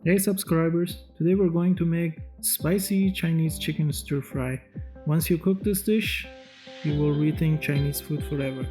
Hey subscribers, today we're going to make spicy Chinese chicken stir fry. Once you cook this dish, you will rethink Chinese food forever.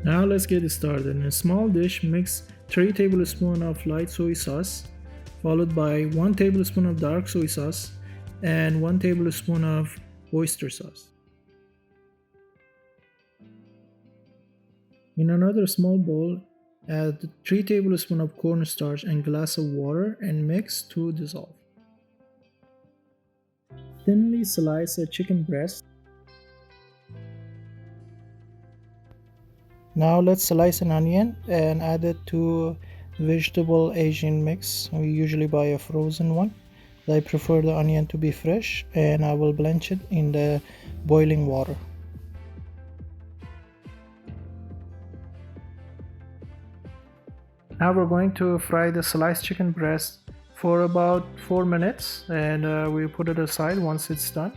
Now let's get started. In a small dish, mix 3 tablespoons of light soy sauce, followed by 1 tablespoon of dark soy sauce and 1 tablespoon of oyster sauce. In another small bowl, add 3 tablespoons of cornstarch and glass of water and mix to dissolve. Thinly slice a chicken breast. Now let's slice an onion and add it to vegetable Asian mix. We usually buy a frozen one. I prefer the onion to be fresh and I will blanch it in the boiling water. Now we're going to fry the sliced chicken breast for about 4 minutes and we put it aside once it's done.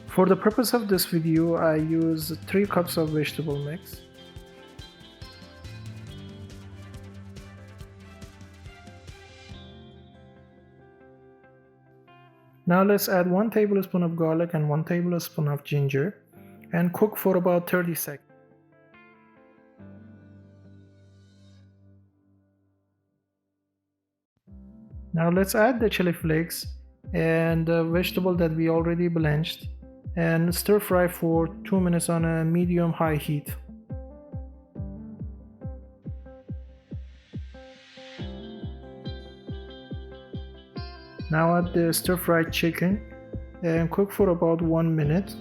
For the purpose of this video, I use 3 cups of vegetable mix. Now let's add 1 tablespoon of garlic and 1 tablespoon of ginger and cook for about 30 seconds. Now let's add the chili flakes and the vegetable that we already blanched and stir fry for 2 minutes on a medium-high heat. Now add the stir-fried chicken and cook for about 1 minute.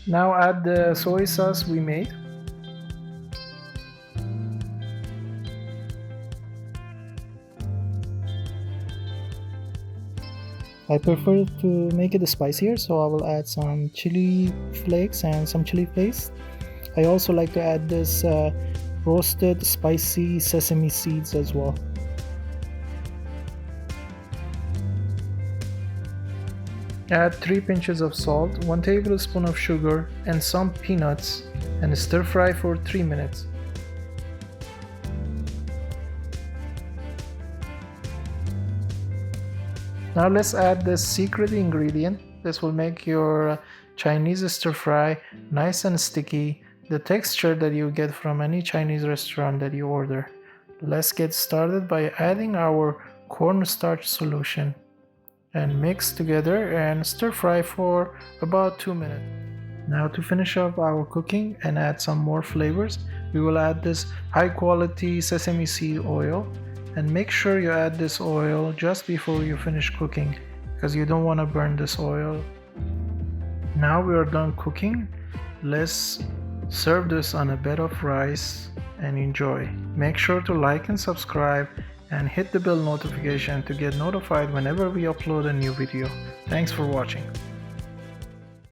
Now add the soy sauce we made. I prefer to make it spicier, so I will add some chili flakes and some chili paste. I also like to add this roasted spicy sesame seeds as well. Add 3 pinches of salt, 1 tablespoon of sugar and some peanuts and stir fry for 3 minutes. Now let's add this secret ingredient. This will make your Chinese stir fry nice and sticky, the texture that you get from any Chinese restaurant that you order. Let's get started by adding our cornstarch solution and mix together and stir fry for about 2 minutes. Now to finish up our cooking and add some more flavors, we will add this high quality sesame seed oil. And make sure you add this oil just before you finish cooking because you don't want to burn this oil. Now we are done cooking. Let's serve this on a bed of rice and enjoy. Make sure to like and subscribe and hit the bell notification to get notified whenever we upload a new video. Thanks for watching.